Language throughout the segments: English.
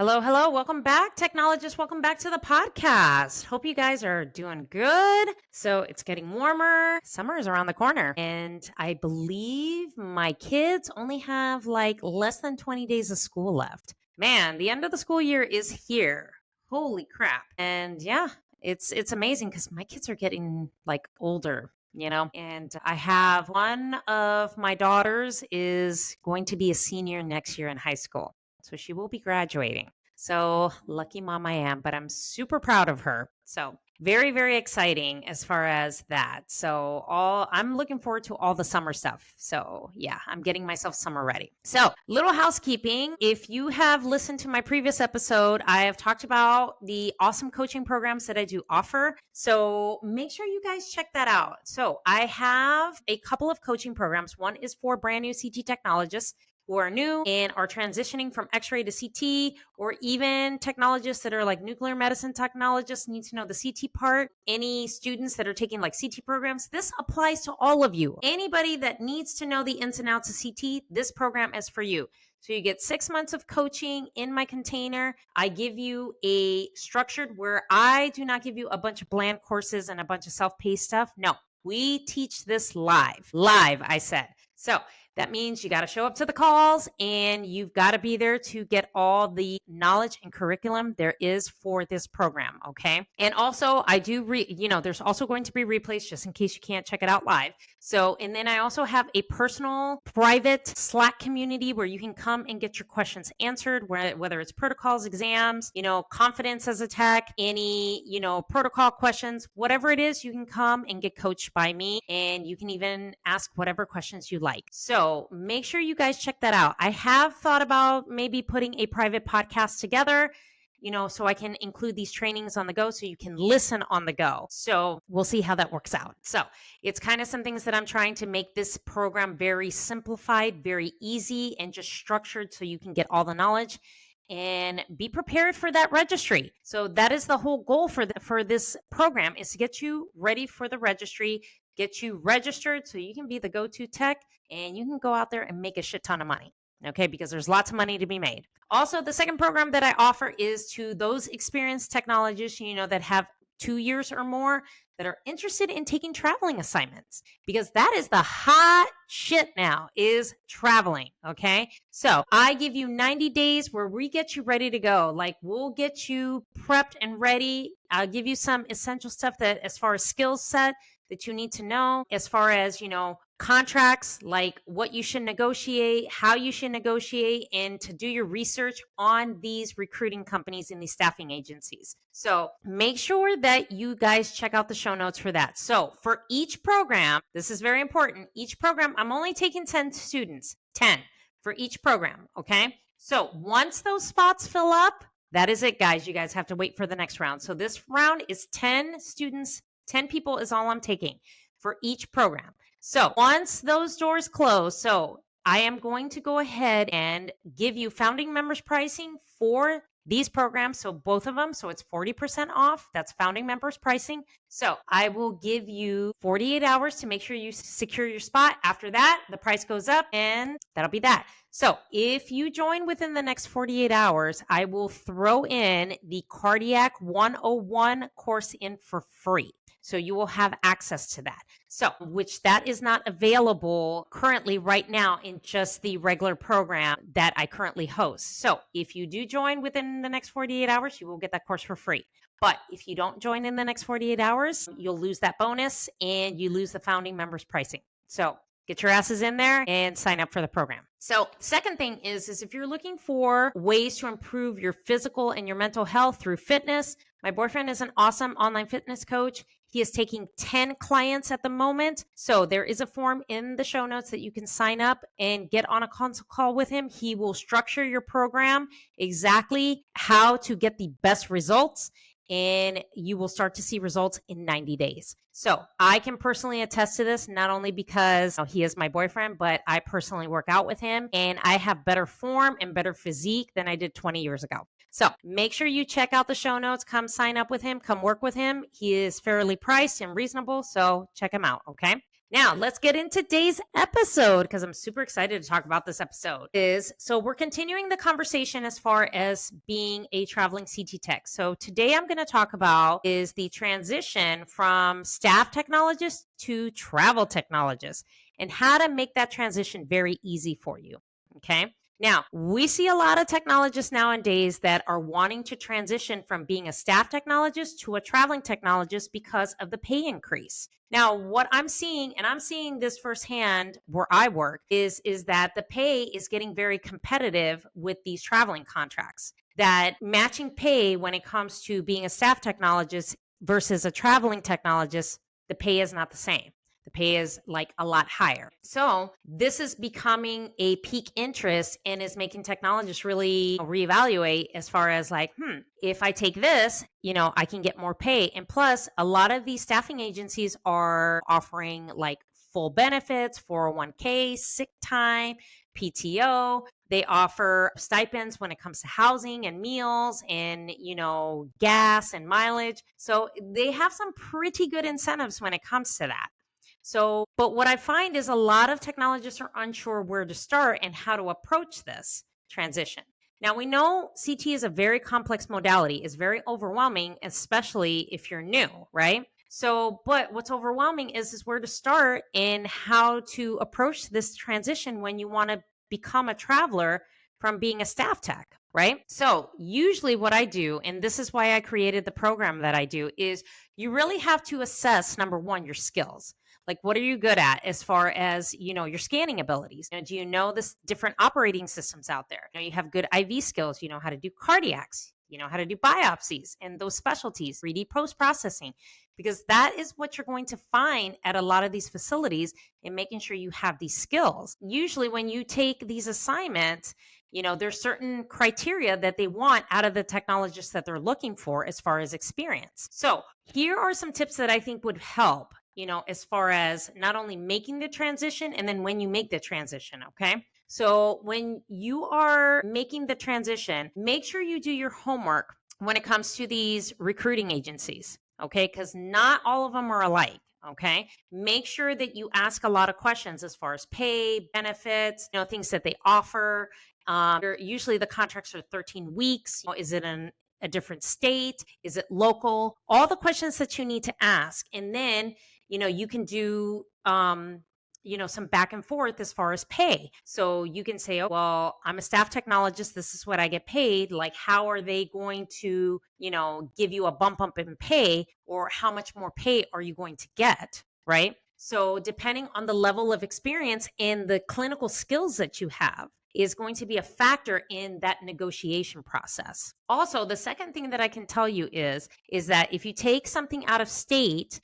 Hello, hello. Welcome back, Technologist. Welcome back to the podcast. Hope you guys are doing good. So it's getting warmer. Summer is around the corner. And I believe my kids only have like less than 20 days of school left. Man, the end of the school year is here. Holy crap. And yeah, it's amazing because my kids are getting like older. And I have one of my daughters is going to be a senior next year in high school. So she will be graduating. So lucky mom I am, but I'm super proud of her. So very, very exciting as far as that. So I'm looking forward to all the summer stuff. So yeah, I'm getting myself summer ready. So little housekeeping. If you have listened to my previous episode, I have talked about the awesome coaching programs that I do offer. So make sure you guys check that out. So I have a couple of coaching programs. One is for brand new CT technologists who are new and are transitioning from x-ray to CT, or even technologists that are like nuclear medicine technologists need to know the CT part. Any students that are taking like CT programs, this applies to all of you. Anybody that needs to know the ins and outs of CT, this program is for you. So you get 6 months of coaching in my container. I give you a structured where I do not give you a bunch of bland courses and a bunch of self-paced stuff. No, we teach this live, I said. So that means you got to show up to the calls and you've got to be there to get all the knowledge and curriculum there is for this program. Okay. And also I do, there's also going to be replays just in case you can't check it out live. So, and then I also have a personal private Slack community where you can come and get your questions answered, whether it's protocols, exams, confidence as a tech, any, protocol questions, whatever it is, you can come and get coached by me, and you can even ask whatever questions you like. So make sure you guys check that out. I have thought about maybe putting a private podcast together, so I can include these trainings on the go so you can listen on the go. So we'll see how that works out. So it's kind of some things that I'm trying to make this program very simplified, very easy, and just structured so you can get all the knowledge and be prepared for that registry. So that is the whole goal for this program, is to get you ready for the registry, get you registered so you can be the go-to tech and you can go out there and make a shit ton of money. Okay, because there's lots of money to be made. Also, the second program that I offer is to those experienced technologists, that have 2 years or more that are interested in taking traveling assignments, because that is the hot shit now, is traveling. Okay. So I give you 90 days where we get you ready to go. Like, we'll get you prepped and ready. I'll give you some essential stuff that, as far as skill set, that you need to know, as far as, contracts, like what you should negotiate, how you should negotiate, and to do your research on these recruiting companies and these staffing agencies. So make sure that you guys check out the show notes for that. So for each program, this is very important. Each program, I'm only taking 10 students, 10 for each program. Okay. So once those spots fill up, that is it, guys. You guys have to wait for the next round. So this round is 10 students, 10 people is all I'm taking for each program. So once those doors close, so I am going to go ahead and give you founding members pricing for these programs. So both of them. So it's 40% off. That's founding members pricing. So I will give you 48 hours to make sure you secure your spot. After that, the price goes up, and that'll be that. So if you join within the next 48 hours, I will throw in the Cardiac 101 course in for free. So you will have access to that. So, which that is not available currently right now in just the regular program that I currently host. So if you do join within the next 48 hours, you will get that course for free. But if you don't join in the next 48 hours, you'll lose that bonus and you lose the founding members pricing. So get your asses in there and sign up for the program. So second thing is if you're looking for ways to improve your physical and your mental health through fitness, my boyfriend is an awesome online fitness coach. He is taking 10 clients at the moment. So there is a form in the show notes that you can sign up and get on a consult call with him. He will structure your program exactly how to get the best results, and you will start to see results in 90 days. So I can personally attest to this, not only because he is my boyfriend, but I personally work out with him and I have better form and better physique than I did 20 years ago. So make sure you check out the show notes, come sign up with him, come work with him. He is fairly priced and reasonable, so check him out, okay? Now, let's get into today's episode because I'm super excited to talk about this episode. So we're continuing the conversation as far as being a traveling CT tech. So today I'm going to talk about is the transition from staff technologist to travel technologist and how to make that transition very easy for you. Okay. Now, we see a lot of technologists nowadays that are wanting to transition from being a staff technologist to a traveling technologist because of the pay increase. Now, what I'm seeing, and I'm seeing this firsthand where I work, is that the pay is getting very competitive with these traveling contracts. That matching pay when it comes to being a staff technologist versus a traveling technologist, the pay is not the same. The pay is like a lot higher. So this is becoming a peak interest and is making technologists really reevaluate as far as like, if I take this, I can get more pay. And plus, a lot of these staffing agencies are offering like full benefits, 401k, sick time, PTO. They offer stipends when it comes to housing and meals and, gas and mileage. So they have some pretty good incentives when it comes to that. So, but what I find is a lot of technologists are unsure where to start and how to approach this transition. Now, we know CT is a very complex modality, it's very overwhelming, especially if you're new, right? So, but what's overwhelming is where to start and how to approach this transition when you want to become a traveler from being a staff tech, right? So, usually what I do, and this is why I created the program that I do, is you really have to assess number one, your skills. Like, what are you good at as far as, your scanning abilities? Do you know this different operating systems out there? You have good IV skills. You know how to do cardiacs. You know how to do biopsies and those specialties, 3D post-processing, because that is what you're going to find at a lot of these facilities in making sure you have these skills. Usually when you take these assignments, there's certain criteria that they want out of the technologists that they're looking for as far as experience. So here are some tips that I think would help, as far as not only making the transition and then when you make the transition. Okay. So when you are making the transition, make sure you do your homework when it comes to these recruiting agencies. Okay. Because not all of them are alike. Okay. Make sure that you ask a lot of questions as far as pay, benefits, things that they offer. Usually the contracts are 13 weeks. Is it a different state? Is it local? All the questions that you need to ask. And then, you can do, some back and forth as far as pay. So you can say, oh, well, I'm a staff technologist. This is what I get paid. Like, how are they going to, give you a bump up in pay, or how much more pay are you going to get? Right. So depending on the level of experience and the clinical skills that you have is going to be a factor in that negotiation process. Also, the second thing that I can tell you is that if you take something out of state,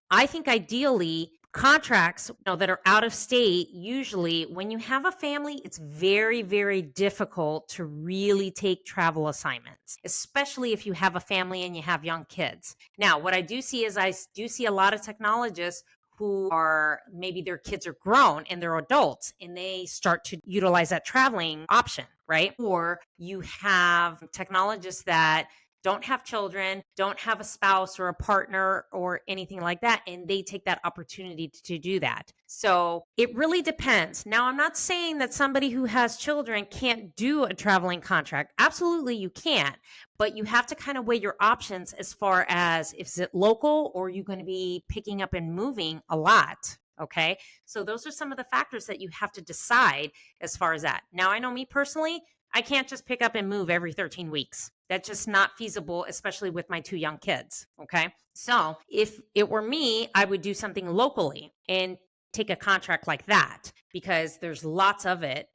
I think ideally contracts that are out of state, usually when you have a family, it's very, very difficult to really take travel assignments, especially if you have a family and you have young kids. Now, what I do see is I do see a lot of technologists who are maybe their kids are grown and they're adults and they start to utilize that traveling option, right? Or you have technologists that don't have children, don't have a spouse or a partner or anything like that, and they take that opportunity to do that. So it really depends. Now, I'm not saying that somebody who has children can't do a traveling contract. Absolutely, you can, but you have to kind of weigh your options as far as if is it local or you're going to be picking up and moving a lot. Okay. So those are some of the factors that you have to decide as far as that. Now, I know me personally, I can't just pick up and move every 13 weeks. That's just not feasible, especially with my 2 young kids. Okay. So if it were me, I would do something locally and take a contract like that because there's lots of it,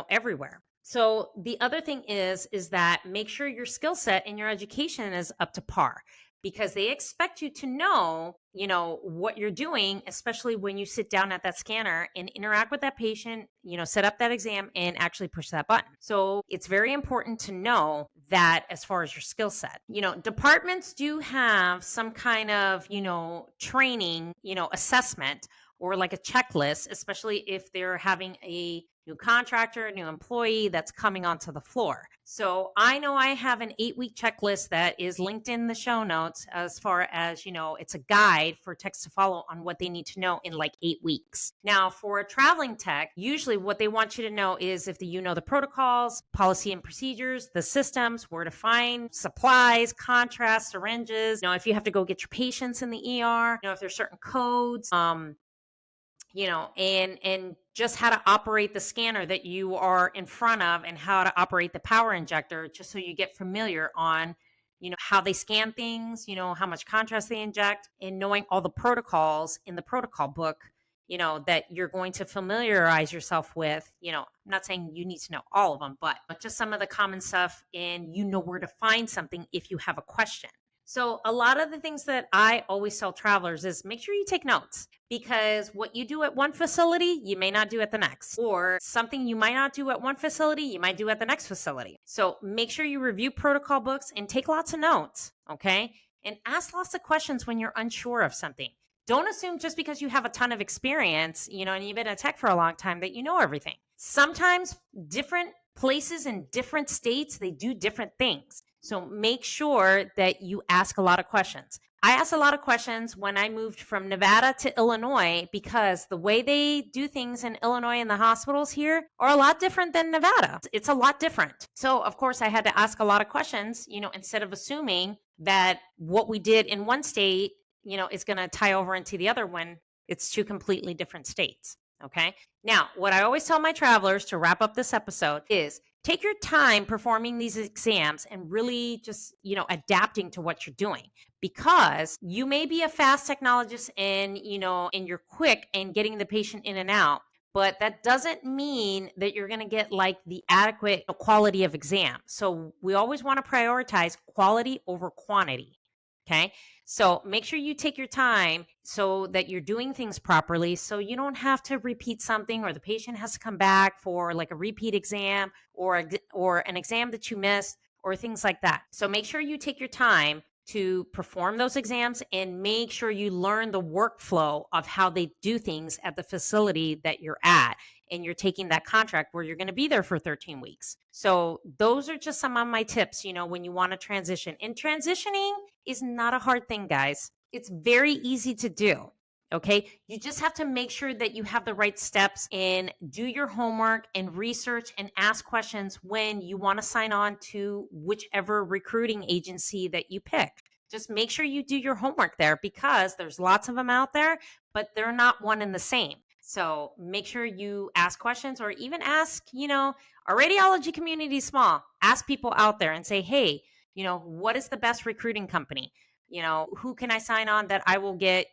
everywhere. So the other thing is that make sure your skill set and your education is up to par, because they expect you to know, what you're doing, especially when you sit down at that scanner and interact with that patient, set up that exam and actually push that button. So it's very important to know that as far as your skill set. Departments do have some kind of, training, assessment or like a checklist, especially if they're having a new contractor, a new employee that's coming onto the floor. So I know I have an 8-week checklist that is linked in the show notes, as far as, it's a guide for techs to follow on what they need to know in like 8 weeks. Now, for a traveling tech, usually what they want you to know is if you know the protocols, policy and procedures, the systems, where to find supplies, contrast, syringes, if you have to go get your patients in the ER, if there's certain codes, and just how to operate the scanner that you are in front of, and how to operate the power injector, just so you get familiar on, how they scan things, how much contrast they inject, and knowing all the protocols in the protocol book, that you're going to familiarize yourself with. I'm not saying you need to know all of them, but just some of the common stuff, and where to find something if you have a question. So a lot of the things that I always tell travelers is make sure you take notes, because what you do at one facility, you may not do at the next, or something you might not do at one facility, you might do at the next facility. So make sure you review protocol books and take lots of notes, okay? And ask lots of questions when you're unsure of something. Don't assume just because you have a ton of experience, and you've been a tech for a long time, that you know everything. Sometimes different places in different states, they do different things. So make sure that you ask a lot of questions. I asked a lot of questions when I moved from Nevada to Illinois, because the way they do things in Illinois and the hospitals here are a lot different than Nevada. It's a lot different. So, of course, I had to ask a lot of questions, instead of assuming that what we did in one state, is going to tie over into the other when it's two completely different states. Okay. Now, what I always tell my travelers to wrap up this episode is take your time performing these exams and really just, adapting to what you're doing, because you may be a fast technologist and, and you're quick in getting the patient in and out, but that doesn't mean that you're going to get like the adequate quality of exam. So we always want to prioritize quality over quantity. Okay. So make sure you take your time so that you're doing things properly, so you don't have to repeat something, or the patient has to come back for like a repeat exam, or an exam that you missed, or things like that. So make sure you take your time to perform those exams, and make sure you learn the workflow of how they do things at the facility that you're at, and you're taking that contract where you're going to be there for 13 weeks. So those are just some of my tips, when you want to transition. And transitioning is not a hard thing, guys. It's very easy to do. Okay. You just have to make sure that you have the right steps, and do your homework and research and ask questions when you want to sign on to whichever recruiting agency that you pick. Just make sure you do your homework there, because there's lots of them out there, but they're not one and the same. So make sure you ask questions, or even ask, our radiology community is small. Ask people out there and say, hey, what is the best recruiting company? Who can I sign on that I will get,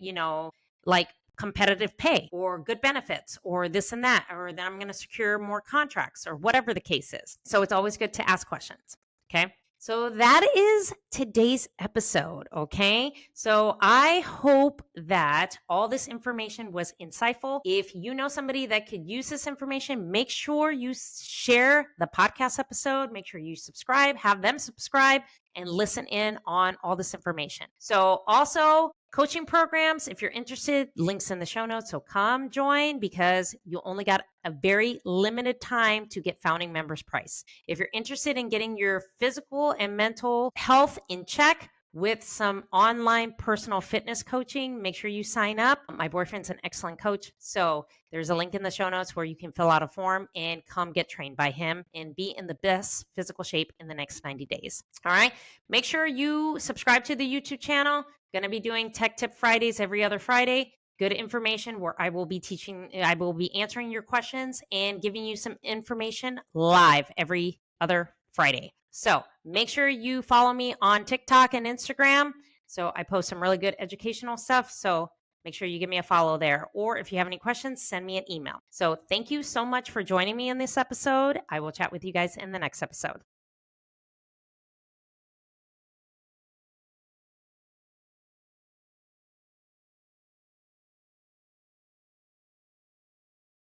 like competitive pay or good benefits or this and that, or that I'm going to secure more contracts, or whatever the case is. So it's always good to ask questions. Okay. So that is today's episode. Okay. So I hope that all this information was insightful. If you know somebody that could use this information, make sure you share the podcast episode. Make sure you subscribe, have them subscribe, and listen in on all this information. So also, coaching programs, if you're interested, links in the show notes. So come join, because you only got a very limited time to get founding members price. If you're interested in getting your physical and mental health in check with some online personal fitness coaching, make sure you sign up. My boyfriend's an excellent coach. So there's a link in the show notes where you can fill out a form and come get trained by him and be in the best physical shape in the next 90 days. All right. Make sure you subscribe to the YouTube channel. Going to be doing Tech Tip Fridays every other Friday. Good information where I will be answering your questions and giving you some information live every other Friday. So make sure you follow me on TikTok and Instagram. So I post some really good educational stuff. So make sure you give me a follow there. Or if you have any questions, send me an email. So thank you so much for joining me in this episode. I will chat with you guys in the next episode.